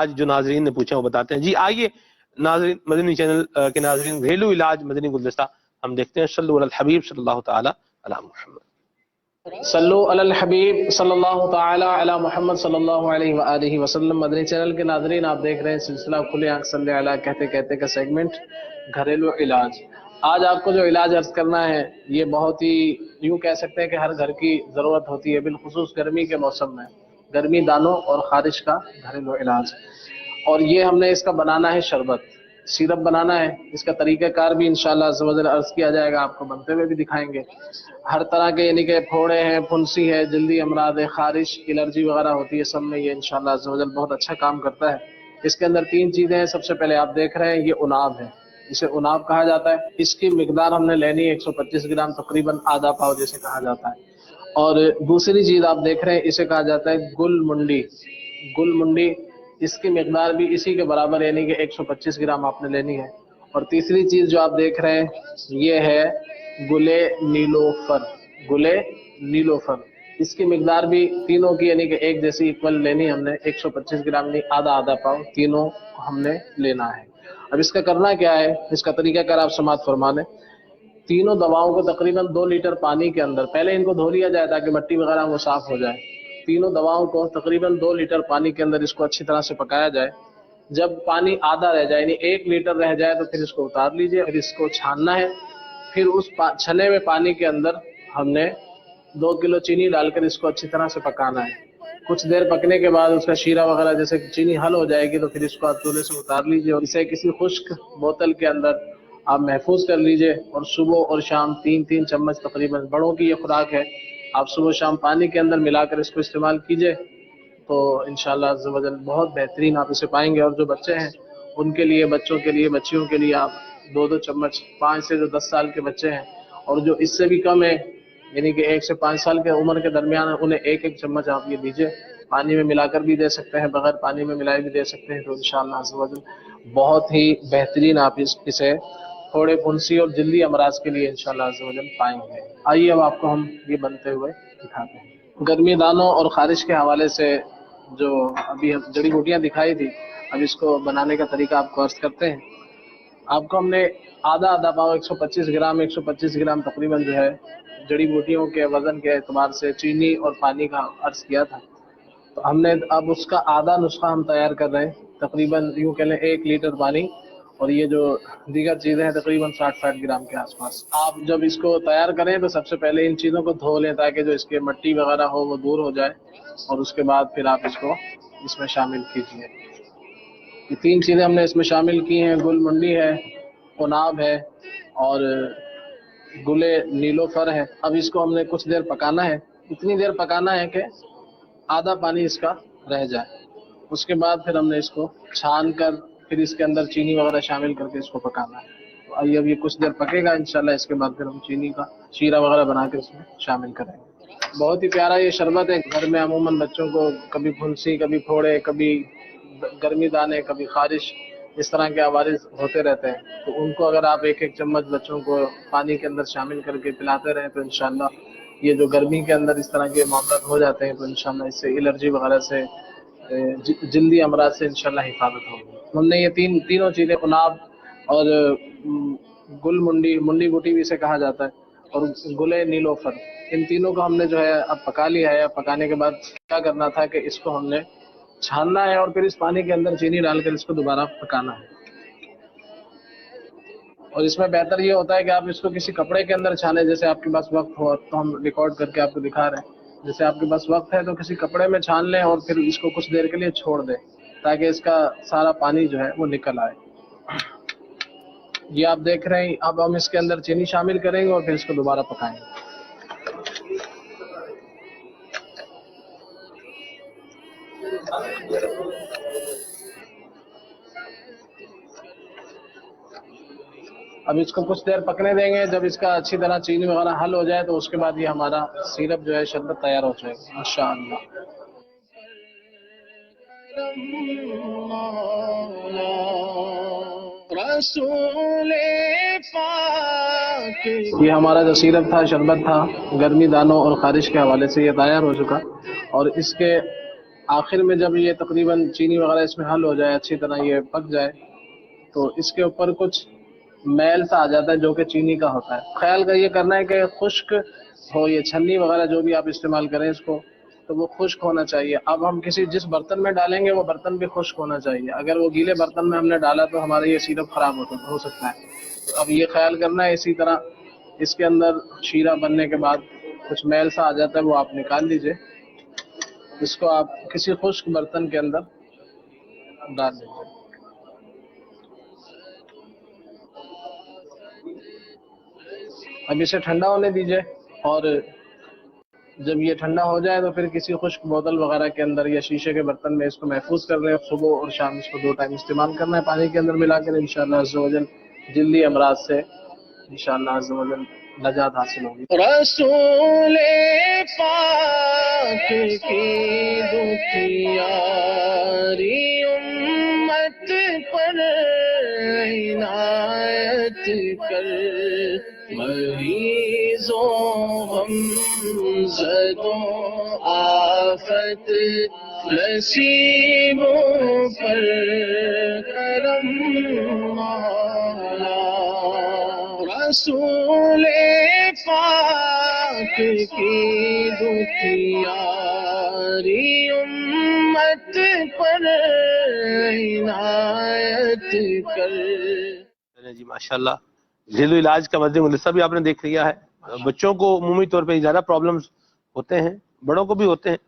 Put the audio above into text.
آج جو ناظرین نے پوچھا وہ بتاتے ہیں. جی آئیے ناظرین، مدنی چینل کے ناظرین، گھریلو علاج مدنی گلدستہ ہم دیکھتے ہیں. صلو علی الحبیب صلی اللہ تعالی علی محمد. صلو علی الحبیب صلی اللہ تعالی علی محمد صلی اللہ علیہ وآلہ وسلم. مدنی چینل کے ناظرین، آپ دیکھ رہے ہیں سلسلہ کھلے آنکھ صلی علی کہتے کہتے کا سیگمنٹ گھریلو علاج. آج آپ کو جو علاج عرض کرنا ہے یہ بہت ہی یوں کہہ سکتے ہیں کہ ہر گھر کی ضرورت ہوتی ہے، بالخصوص گرمی کے موسم میں. گرمی دانوں اور خارش کا گھریلو علاج، اور یہ ہم نے اس کا بنانا ہے شربت، سیرپ بنانا ہے. اس کا طریقہ کار بھی انشاءاللہ عز و جل عرض کیا جائے گا، آپ کو بنتے ہوئے بھی دکھائیں گے. ہر طرح کے یعنی کہ پھوڑے ہیں، پھنسی ہے، جلدی امراض ہے، خارش، الرجی وغیرہ ہوتی ہے، سب میں یہ انشاءاللہ عز و جل بہت اچھا کام کرتا ہے. اس کے اندر 3 چیزیں ہیں. سب سے پہلے آپ دیکھ رہے ہیں یہ عناب ہے، اسے عناب کہا جاتا ہے. اس کی مقدار ہم نے لینی ہے 125 گرام، تقریباً آدھا پاؤ جیسے کہا جاتا ہے. اور دوسری چیز آپ دیکھ رہے ہیں اسے کہا جاتا ہے گل منڈی. گل منڈی اس کی مقدار بھی اسی کے برابر یعنی کہ 125 گرام آپ نے لینی ہے. اور تیسری چیز جو آپ دیکھ رہے ہیں یہ ہے گلے نیلوفر. گلے نیلوفر اس کی مقدار بھی تینوں کی یعنی کہ ایک جیسی ایکول لینی ہم نے. 125 گرام نہیں، آدھا آدھا پاؤ تینوں ہم نے لینا ہے. اب اس کا کرنا کیا ہے، اس کا طریقہ کار آپ سماعت فرما لیں. تینوں دواؤں کو تقریباً 2 لیٹر پانی کے اندر پہلے ان کو دھو لیا جائے تاکہ مٹی وغیرہ وہ صاف ہو جائے. تینوں دواؤں کو تقریباً 2 لیٹر پانی کے اندر اس کو اچھی طرح سے پکایا جائے. جب پانی آدھا رہ جائے یعنی 1 لیٹر رہ جائے تو پھر اس کو اتار لیجئے، پھر اس کو چھاننا ہے. پھر اس چھنے ہوئے پانی کے اندر ہم نے 2 کلو چینی ڈال کر اس کو اچھی طرح سے پکانا ہے. کچھ دیر پکنے کے بعد اس کا شیرہ وغیرہ جیسے چینی حل ہو جائے گی تو پھر اس کو آپ چولہے سے اتار لیجئے اور اسے کسی خشک بوتل کے اندر آپ محفوظ کر لیجئے. اور صبح اور شام 3 چمچ تقریباً، بڑوں کی یہ خوراک ہے، آپ صبح شام پانی کے اندر ملا کر اس کو استعمال کیجئے تو انشاءاللہ عز و جل بہت بہترین آپ اسے پائیں گے. اور جو بچے ہیں ان کے لیے، بچوں کے لیے، بچیوں کے لیے آپ 2 چمچ، 5 سے جو 10 سال کے بچے ہیں اور جو اس سے بھی کم ہے یعنی کہ 1 سے 5 سال کے عمر کے درمیان انہیں 1 چمچ آپ یہ دیجئے. پانی میں ملا کر بھی دے سکتے ہیں، بغیر پانی میں ملائے بھی دے سکتے ہیں. تو انشاءاللہ عز و جل بہت ہی بہترین آپ اسے تھوڑے پھنسی اور جلدی امراض کے لیے انشاءاللہ عز و جل پائیں گے. آئیے اب آپ کو ہم یہ بنتے ہوئے دکھاتے ہیں. گرمی دانوں اور خارش کے حوالے سے جو ابھی ہم جڑی بوٹیاں دکھائی تھی، اب اس کو بنانے کا طریقہ آپ کو عرض کرتے ہیں. آپ کو ہم نے آدھا پاؤ 125 گرام تقریباً جو ہے جڑی بوٹیوں کے وزن کے اعتبار سے چینی اور پانی کا عرض کیا تھا. تو ہم نے اب اس کا آدھا نسخہ ہم تیار کر رہے ہیں، تقریباً یوں کہہ لیں 1 لیٹر پانی اور یہ جو دیگر چیزیں ہیں تقریباً 60 گرام کے آس پاس. آپ جب اس کو تیار کریں تو سب سے پہلے ان چیزوں کو دھو لیں تاکہ جو اس کے مٹی وغیرہ ہو وہ دور ہو جائے، اور اس کے بعد پھر آپ اس کو اس میں شامل کیجیے. یہ 3 چیزیں ہم نے اس میں شامل کی ہیں، گل منڈی ہے، عناب ہے اور گلے نیلوفر ہے. اب اس کو ہم نے کچھ دیر پکانا ہے، اتنی دیر پکانا ہے کہ آدھا پانی اس کا رہ جائے. اس کے بعد پھر ہم نے اس کو چھان کر پھر اس کے اندر چینی وغیرہ شامل کر کے اس کو پکانا ہے. تو آئیے اب یہ کچھ دیر پکے گا انشاءاللہ، اس کے بعد پھر ہم چینی کا شیرہ وغیرہ بنا کے اس میں شامل کریں گے. بہت ہی پیارا یہ شربت ہے. گھر میں عموماً بچوں کو کبھی پھنسی، کبھی پھوڑے، کبھی گرمی دانے، کبھی خارش، اس طرح کے عوارض ہوتے رہتے ہیں. تو ان کو اگر آپ 1 چمچ بچوں کو پانی کے اندر شامل کر کے پلاتے رہیں تو انشاءاللہ یہ جو گرمی کے اندر اس طرح کے معاملات ہو جاتے ہیں تو انشاءاللہ اس سے الرجی وغیرہ سے، جلدی امراض سے انشاءاللہ حفاظت ہوگی. ہم نے یہ تینوں چیزیں، عناب اور گل منڈی بوٹی بھی اسے کہا جاتا ہے، اور گلے نیلوفر، ان تینوں کو ہم نے جو ہے اب پکا لیا ہے. اب پکانے کے بعد کیا کرنا تھا کہ اس کو ہم نے چھاننا ہے اور پھر اس پانی کے اندر چینی ڈال کر اس کو دوبارہ پکانا ہے. اور اس میں بہتر یہ ہوتا ہے کہ آپ اس کو کسی کپڑے کے اندر چھانیں، جیسے آپ کے پاس وقت ہو تو ہم ریکارڈ کر کے آپ کو دکھا رہے ہیں. جیسے آپ کے پاس وقت ہے تو کسی کپڑے میں چھان لیں اور پھر اس کو کچھ دیر کے لیے چھوڑ دیں تاکہ اس کا سارا پانی جو ہے وہ نکل آئے. یہ آپ دیکھ رہے ہیں. اب ہم اس کے اندر چینی شامل کریں گے اور پھر اس کو دوبارہ پکائیں گے. اب اس کو کچھ دیر پکنے دیں گے. جب اس کا اچھی طرح چینی وغیرہ حل ہو جائے تو اس کے بعد یہ ہمارا سیرپ جو ہے شربت تیار ہو جائے گا انشاءاللہ. یہ ہمارا جو سیرپ تھا، شربت تھا، گرمی دانوں اور خارش کے حوالے سے یہ تیار ہو چکا. اور اس کے آخر میں جب یہ تقریباً چینی وغیرہ اس میں حل ہو جائے، اچھی طرح یہ پک جائے، تو اس کے اوپر کچھ میل سا آ جاتا ہے جو کہ چینی کا ہوتا ہے. خیال کا یہ کرنا ہے کہ خشک ہو، یہ چھنی وغیرہ جو بھی آپ استعمال کریں اس کو، تو وہ خشک ہونا چاہیے. اب ہم جس برتن میں ڈالیں گے وہ برتن بھی خشک ہونا چاہیے. اگر وہ گیلے برتن میں ہم نے ڈالا تو ہمارا یہ سیرپ خراب ہو سکتا ہے. تو اب یہ خیال کرنا ہے. اسی طرح اس کے اندر شیرہ بننے کے بعد کچھ میل سا آ جاتا ہے، وہ آپ نکال لیجئے. اس کو آپ کسی خشک برتن کے اندر ڈال دیجیے. اب اسے ٹھنڈا ہونے دیجیے، اور جب یہ ٹھنڈا ہو جائے تو پھر کسی خشک بوتل وغیرہ کے اندر یا شیشے کے برتن میں اس کو محفوظ کر لیں. صبح اور شام اس کو 2 ٹائم استعمال کرنا ہے پانی کے اندر ملا کر. انشاءاللہ عز و جل جلدی امراض سے انشاءاللہ عز و جل نجات حاصل ہوگی. رسول پاک کی دکھیاری امت پر عنایت کر، مریضوں غم زدوں آفت نصیبوں پر کرم مولا. رسول پاک کی دکھیاری امت پر عنایت کر. جی ماشاءاللہ، گھریلو علاج کا مدنی گلدستہ بھی آپ نے دیکھ لیا ہے. بچوں کو عمومی طور پہ زیادہ پرابلمز ہوتے ہیں، بڑوں کو بھی ہوتے ہیں.